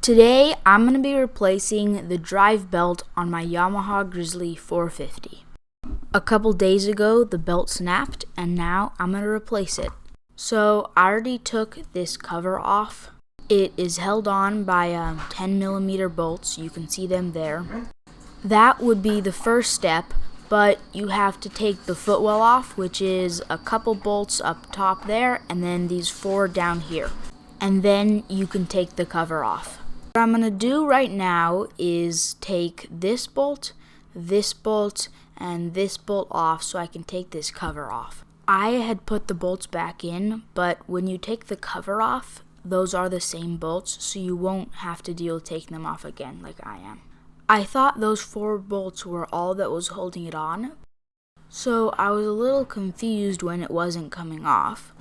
Today, I'm going to be replacing the drive belt on my Yamaha Grizzly 450. A couple days ago, the belt snapped, and now I'm going to replace it. So, I already took this cover off. It is held on by 10mm bolts. You can see them there. That would be the first step, but you have to take the footwell off, which is a couple bolts up top there, and then these 4 down here. And then you can take the cover off. What I'm going to do right now is take this bolt, and this bolt off so I can take this cover off. I had put the bolts back in, but when you take the cover off, those are the same bolts, so you won't have to deal with taking them off again like I am. I thought those 4 bolts were all that was holding it on, so I was a little confused when it wasn't coming off.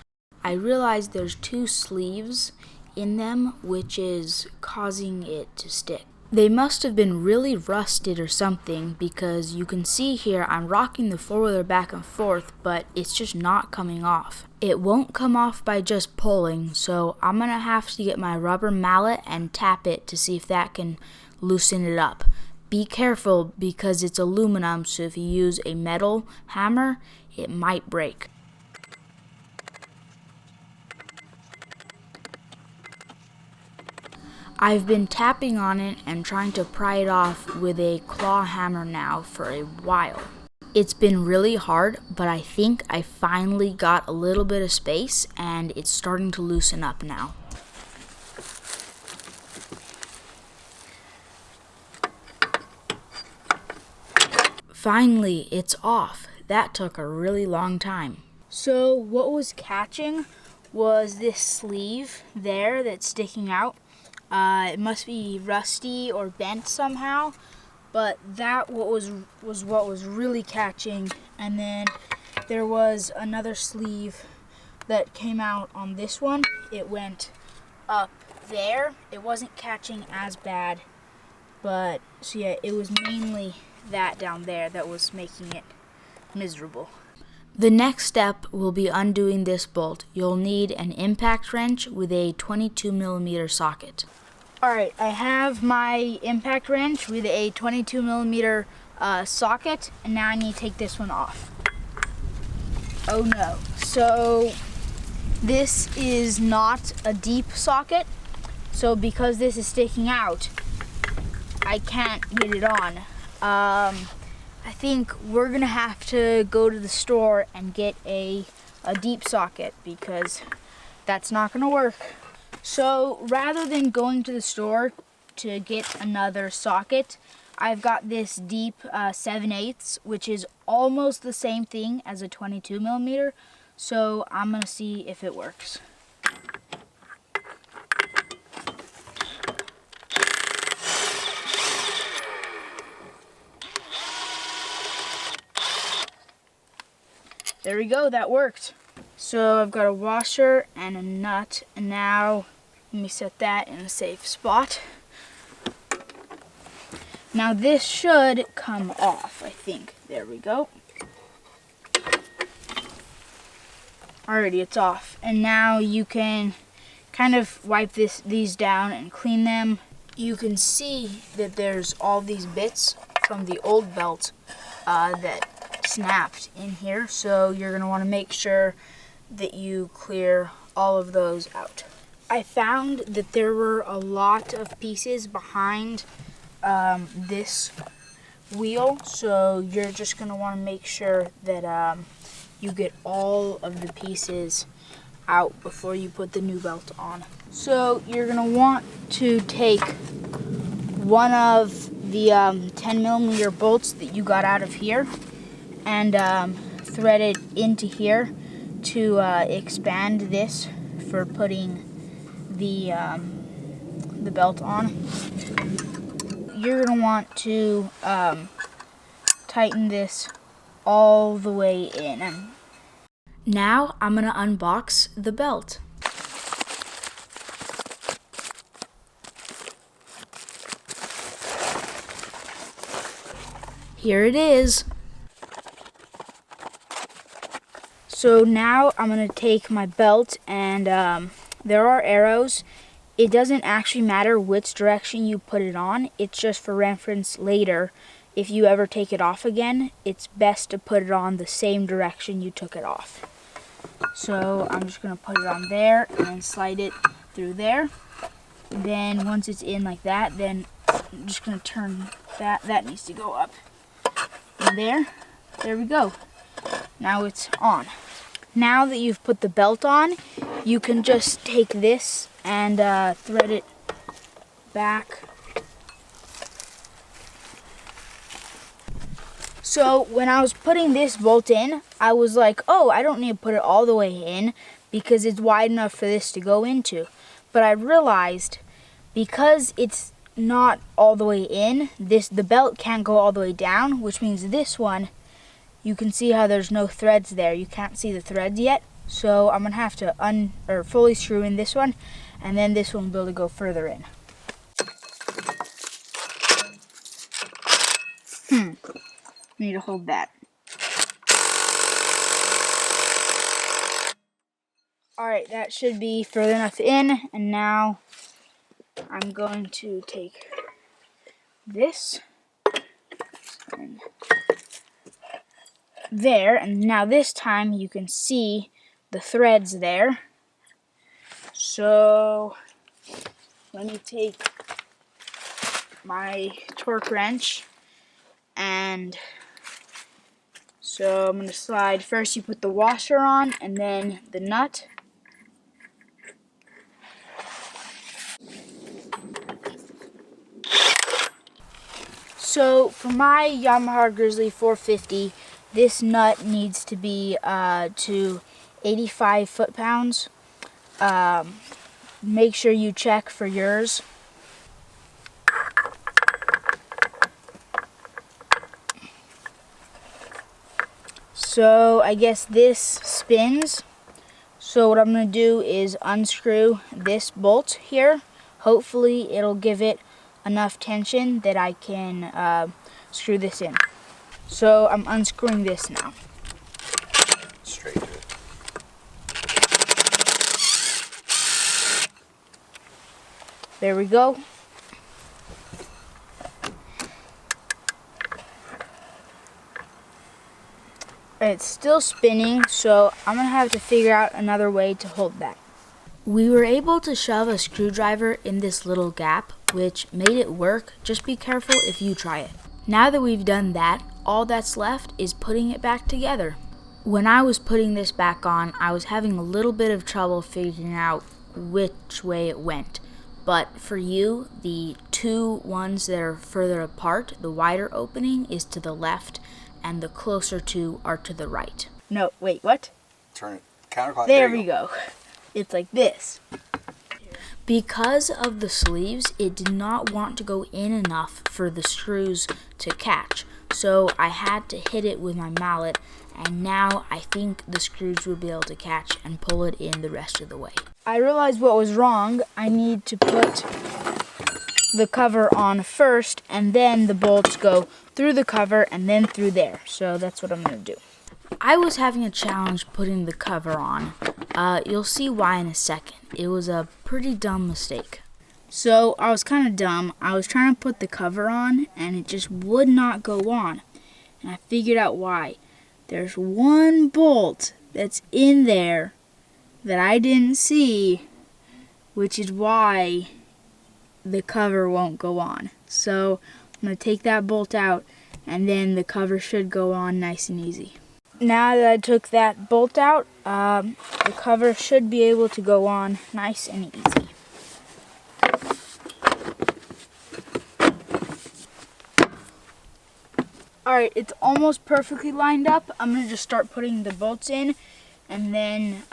I realized there's 2 sleeves in them, which is causing it to stick. They must have been really rusted or something, because you can see here I'm rocking the 4-wheeler back and forth, but it's just not coming off. It won't come off by just pulling, so I'm gonna have to get my rubber mallet and tap it to see if that can loosen it up. Be careful because it's aluminum, so if you use a metal hammer, it might break. I've been tapping on it and trying to pry it off with a claw hammer now for a while. It's been really hard, but I think I finally got a little bit of space and it's starting to loosen up now. Finally, it's off. That took a really long time. So what was catching was this sleeve there that's sticking out. It must be rusty or bent somehow, but that was what was really catching. And then there was another sleeve that came out on this one. It went up there. It wasn't catching as bad, but so yeah, it was mainly that down there that was making it miserable. The next step will be undoing this bolt. You'll need an impact wrench with a 22mm socket. Alright, I have my impact wrench with a 22mm socket, and now I need to take this one off. Oh no. So this is not a deep socket, so because this is sticking out, I can't get it on. I think we're gonna have to go to the store and get a deep socket because that's not gonna work. So rather than going to the store to get another socket, I've got this deep 7/8, which is almost the same thing as a 22mm. So I'm gonna see if it works. There we go, that worked. So I've got a washer and a nut, and now let me set that in a safe spot. Now this should come off, I think. There we go. Alrighty, it's off. And now you can kind of wipe these down and clean them. You can see that there's all these bits from the old belt that snapped in here, so you're going to want to make sure that you clear all of those out. I found that there were a lot of pieces behind this wheel, so you're just going to want to make sure that you get all of the pieces out before you put the new belt on. So you're going to want to take one of the 10mm bolts that you got out of here and thread it into here to expand this for putting the belt on. You're gonna want to tighten this all the way in. Now I'm gonna unbox the belt. Here it is. So now I'm going to take my belt, and there are arrows it doesn't actually matter which direction you put it on. It's just for reference later. If you ever take it off again, it's best to put it on the same direction you took it off. So I'm just going to put it on there and then slide it through there. Then once it's in like that, then I'm just going to turn that. That needs to go up. And there we go. Now it's on. Now that you've put the belt on, you can just take this and thread it back. So when I was putting this bolt in, I was like, oh, I don't need to put it all the way in because it's wide enough for this to go into. But I realized because it's not all the way in, the belt can't go all the way down, which means this one, you can see how there's no threads there. You can't see the threads yet. So I'm gonna have to fully screw in this one, and then this one will be able to go further in. Need to hold that. Alright, that should be further enough in, and now I'm going to take this and there, and now this time you can see the threads there. So let me take my torque wrench, and so I'm going to slide. First you put the washer on and then the nut. So for my Yamaha Grizzly 450, this nut needs to be to 85 foot-pounds. Make sure you check for yours. So I guess this spins. So what I'm going to do is unscrew this bolt here. Hopefully it'll give it enough tension that I can screw this in. So I'm unscrewing this now. Straight to it. There we go. It's still spinning, so I'm going to have to figure out another way to hold that. We were able to shove a screwdriver in this little gap, which made it work. Just be careful if you try it. Now that we've done that, all that's left is putting it back together. When I was putting this back on, I was having a little bit of trouble figuring out which way it went. But for you, the two ones that are further apart, the wider opening is to the left, and the closer two are to the right. No, wait, what? Turn it counterclockwise. There we go. It's like this. Because of the sleeves, it did not want to go in enough for the screws to catch. So I had to hit it with my mallet, and now I think the screws will be able to catch and pull it in the rest of the way. I realized what was wrong. I need to put the cover on first, and then the bolts go through the cover and then through there. So that's what I'm going to do. I was having a challenge putting the cover on. You'll see why in a second. It was a pretty dumb mistake. So I was kind of dumb. I was trying to put the cover on and it just would not go on. And I figured out why. There's one bolt that's in there that I didn't see, which is why the cover won't go on. So I'm going to take that bolt out, and then the cover should go on nice and easy. Now that I took that bolt out, the cover should be able to go on nice and easy. Alright, it's almost perfectly lined up. I'm going to just start putting the bolts in, and then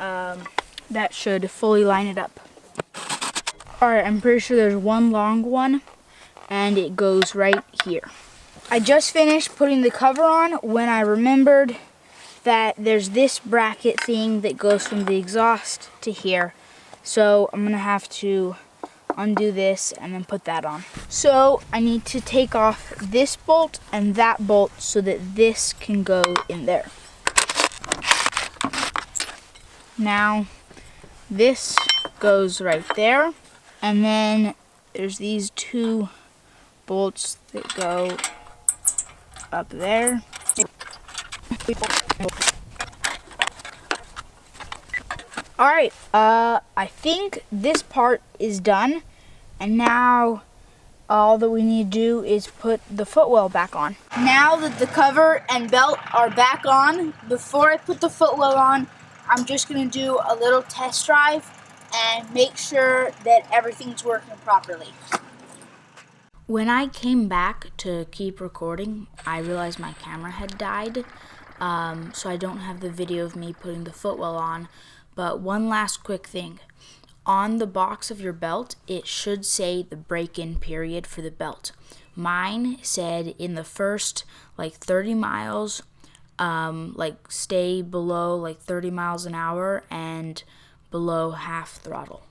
that should fully line it up. Alright, I'm pretty sure there's one long one, and it goes right here. I just finished putting the cover on when I remembered that there's this bracket thing that goes from the exhaust to here. So I'm going to have to undo this and then put that on. So I need to take off this bolt and that bolt so that this can go in there. Now this goes right there. And then there's these two bolts that go up there. Alright, I think this part is done, and now all that we need to do is put the footwell back on. Now that the cover and belt are back on, before I put the footwell on, I'm just going to do a little test drive and make sure that everything's working properly. When I came back to keep recording, I realized my camera had died, so I don't have the video of me putting the footwell on. But one last quick thing. On the box of your belt, it should say the break-in period for the belt. Mine said in the first 30 miles, stay below 30 miles an hour and below half throttle.